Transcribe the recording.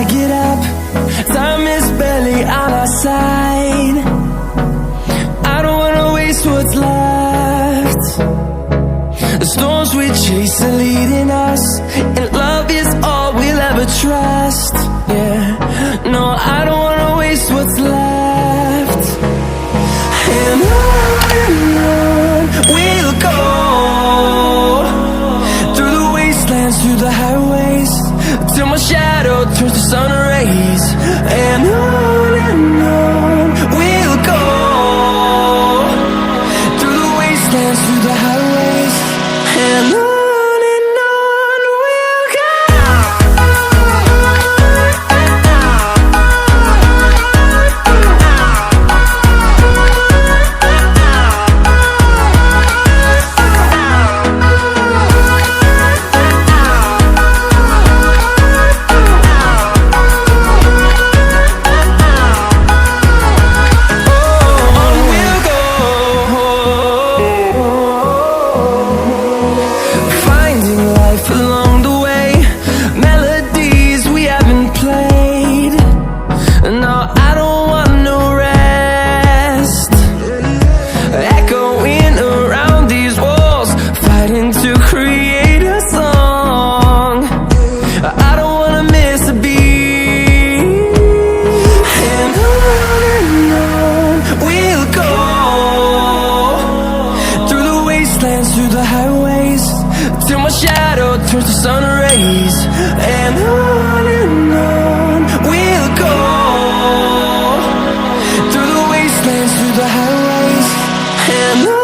get up, time is barely on our side. I don't wanna waste what's left. The storms we chase are leading us, and love is all we'll ever trust. Yeah, no, I don't wanna waste what's left. And on we'll go, through the wastelands, through the highways, till my shadow turns to sun rays. And on we'll go, through the wastelands, through the highways, and on we'll go. Along the way, melodies we haven't played. No, I don't want no rest. Echoing around these walls, fighting to create a song. I don't wanna miss a beat. And on we'll go, through the wastelands, through the highways, till my shadow turns to sun rays. And on we'll go, through the wastelands, through the highways, and on.